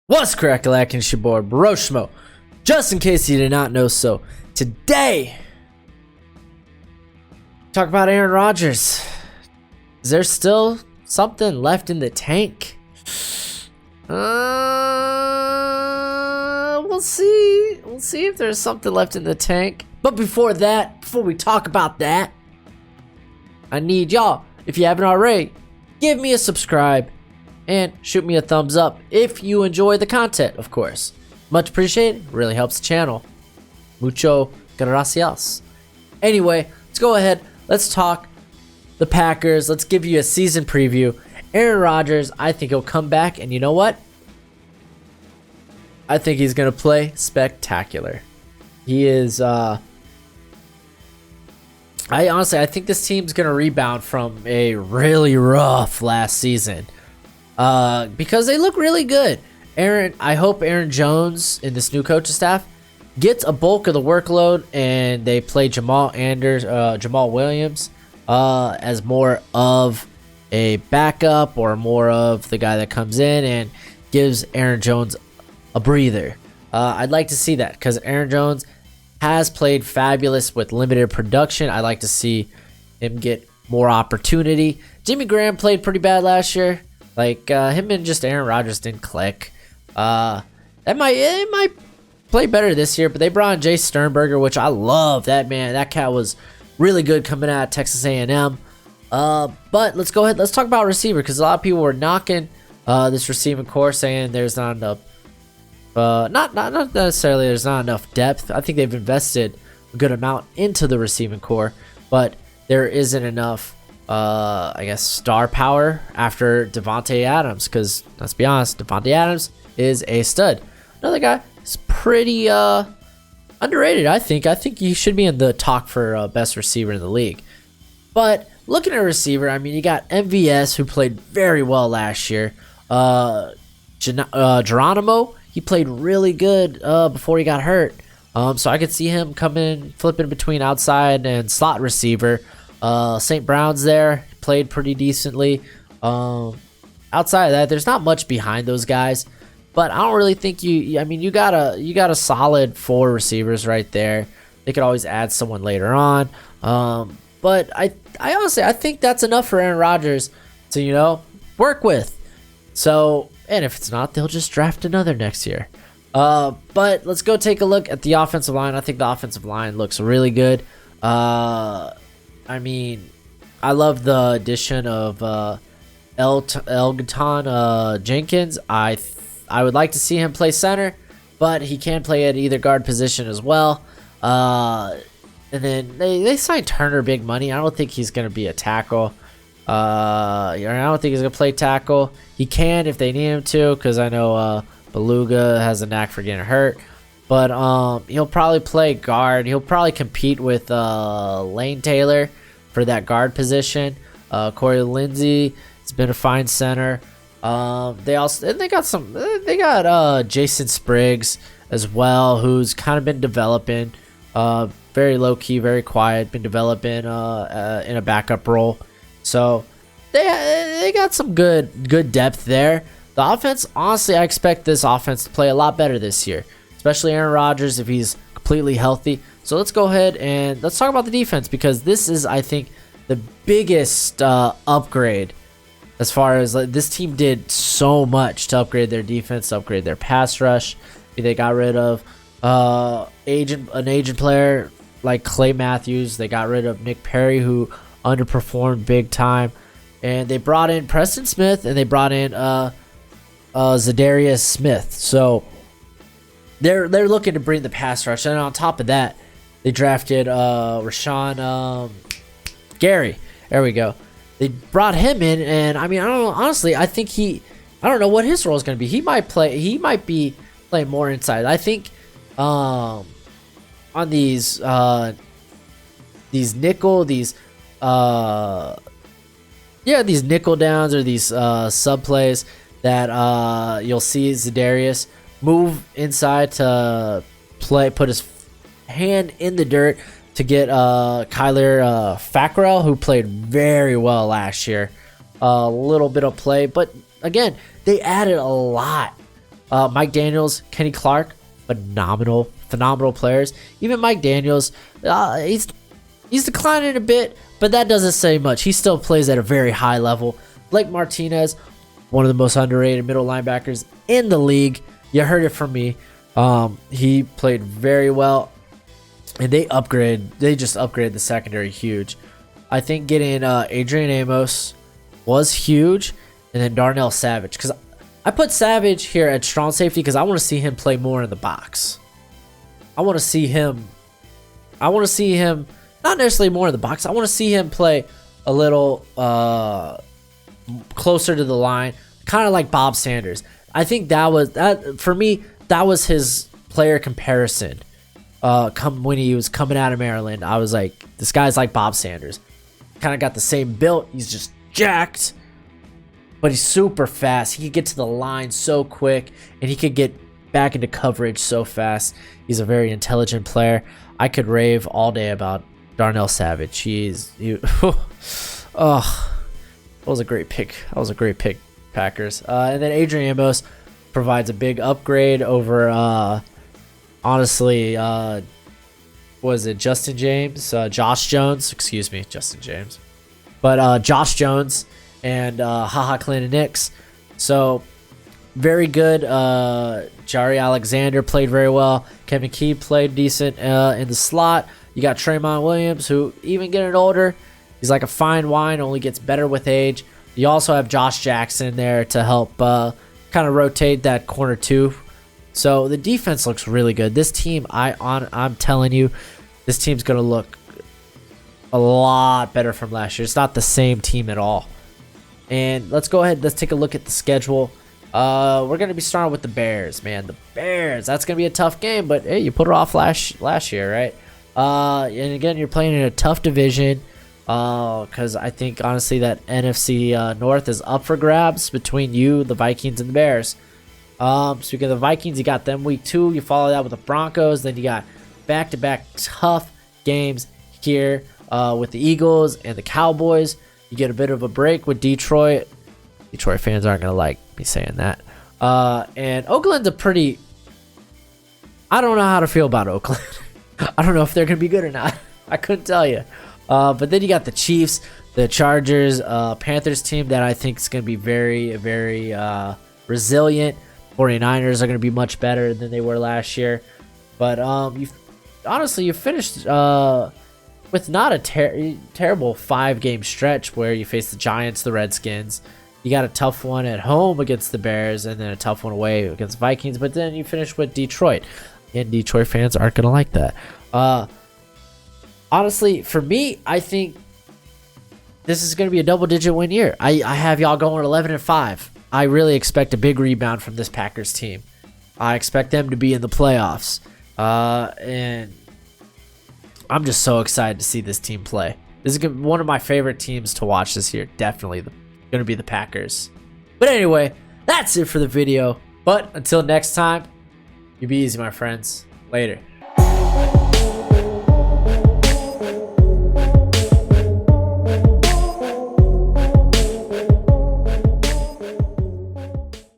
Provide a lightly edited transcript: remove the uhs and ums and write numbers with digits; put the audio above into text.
What's crack-a-lack, it's your boy Broshmo. Just in case you did not know so, today talk about Aaron Rodgers. Is there still something left in the tank? We'll see. We'll see if there's something left in the tank. But before we talk about that, I need y'all, if you haven't already, give me a subscribe and shoot me a thumbs up if you enjoy the content, of course. Much appreciated. Really helps the channel. Mucho gracias. Anyway, let's go ahead. Let's talk the Packers. Let's give you a season preview. Aaron Rodgers, I think he'll come back, and you know what? I think he's going to play spectacular. He is, I think this team's going to rebound from a really rough last season. Because they look really good. I hope Aaron Jones and this new coaching staff gets a bulk of the workload, and they play Jamal Williams as more of a backup or more of the guy that comes in and gives Aaron Jones a breather. I'd like to see that because Aaron Jones has played fabulous with limited production. I'd like to see him get more opportunity. Jimmy Graham played pretty bad last year. Him and just Aaron Rodgers didn't click. It might play better this year, but they brought in Jay Sternberger, which I love. That man, that cat was really good coming out of Texas A&M. But let's go ahead. Let's talk about receiver because a lot of people were knocking this receiving core, saying there's not enough. Not necessarily there's not enough depth. I think they've invested a good amount into the receiving core, but there isn't enough. Star power after Devontae Adams, because let's be honest, Devontae Adams is a stud. Another guy is pretty underrated. I think he should be in the talk for best receiver in the league. But looking at a receiver, I mean, you got MVS, who played very well last year. Geronimo, he played really good before he got hurt. So I could see him coming, flipping between outside and slot receiver. St. Brown's there, played pretty decently. Outside of that, there's not much behind those guys, but I don't really think you got a solid 4 receivers right there. They could always add someone later on. But I honestly, I think that's enough for Aaron Rodgers to, work with. So, and if it's not, they'll just draft another next year. But let's go take a look at the offensive line. I think the offensive line looks really good. I love the addition of Elgton Jenkins. I would like to see him play center, but he can play at either guard position as well. And then they signed Turner big money. I don't think he's going to be a tackle. I don't think he's going to play tackle. He can if they need him to, because I know Beluga has a knack for getting hurt. But he'll probably play guard. He'll probably compete with Lane Taylor for that guard position. Corey Lindsey has been a fine center. They got Jason Spriggs as well, who's kind of been developing. Very low key, very quiet. Been developing in a backup role. So they got some good depth there. The offense, honestly, I expect this offense to play a lot better this year, especially Aaron Rodgers if he's completely healthy. So let's go ahead and let's talk about the defense, because this is, I think, the biggest upgrade as far as this team did so much to upgrade their defense, to upgrade their pass rush. They got rid of an agent player like Clay Matthews. They got rid of Nick Perry, who underperformed big time, and they brought in Preston Smith, and they brought in Zadarius Smith. So they're looking to bring the pass rush, and on top of that, they drafted Rashawn Gary. There we go. They brought him in, and I don't know. Honestly, I think I don't know what his role is going to be. He might be playing more inside. I think on these nickel downs or these sub plays that you'll see Zadarius move inside to put his hand in the dirt to get Kyler Fackrell, who played very well last year. A little bit of play, but again, they added a lot Mike Daniels, Kenny Clark, phenomenal players. Even Mike Daniels, he's declining a bit, but that doesn't say much. He still plays at a very high level. Blake Martinez, one of the most underrated middle linebackers in the league. You heard it from me. He played very well, and they just upgraded the secondary huge. I think getting Adrian Amos was huge, and then Darnell Savage, because I put Savage here at strong safety because I want to see him play more in the box. I want to see him not necessarily more in the box. I want to see him play a little closer to the line, kind of like Bob Sanders. I think that for me, that was his player comparison. When he was coming out of Maryland, I was like, this guy's like Bob Sanders. Kind of got the same build. He's just jacked, but he's super fast. He could get to the line so quick, and he could get back into coverage so fast. He's a very intelligent player. I could rave all day about Darnell Savage. Oh, that was a great pick. Packers. And then Adrian Amos provides a big upgrade over, honestly, was it Justin James? Josh Jones. Excuse me, Justin James. But Josh Jones and HaHa Clinton Nix. So, very good. Jari Alexander played very well. Kevin Key played decent in the slot. You got Tremont Williams, who, even getting older, he's like a fine wine, only gets better with age. You also have Josh Jackson there to help kind of rotate that corner too. So the defense looks really good. This team, I'm telling you, this team's going to look a lot better from last year. It's not the same team at all. And let's go ahead. Let's take a look at the schedule. We're going to be starting with the Bears, man. The Bears. That's going to be a tough game, but hey, you put it off last year, right? And again, you're playing in a tough division. Because I think, honestly, that NFC North is up for grabs between you, the Vikings, and the Bears. Speaking of the Vikings, you got them week 2. You follow that with the Broncos. Then you got back-to-back tough games here with the Eagles and the Cowboys. You get a bit of a break with Detroit. Detroit fans aren't going to like me saying that. And Oakland's a pretty... I don't know how to feel about Oakland. I don't know if they're going to be good or not. I couldn't tell you. But then you got the Chiefs, the Chargers, Panthers team that I think is going to be very, very resilient. 49ers are going to be much better than they were last year. But you finished with not a terrible 5-game stretch where you face the Giants, the Redskins. You got a tough one at home against the Bears, and then a tough one away against Vikings. But then you finish with Detroit, and Detroit fans aren't going to like that. Honestly, for me, I think this is going to be a double-digit win year. I have y'all going 11-5. I really expect a big rebound from this Packers team. I expect them to be in the playoffs. And I'm just so excited to see this team play. This is one of my favorite teams to watch this year. Definitely going to be the Packers. But anyway, that's it for the video. But until next time, you be easy, my friends. Later.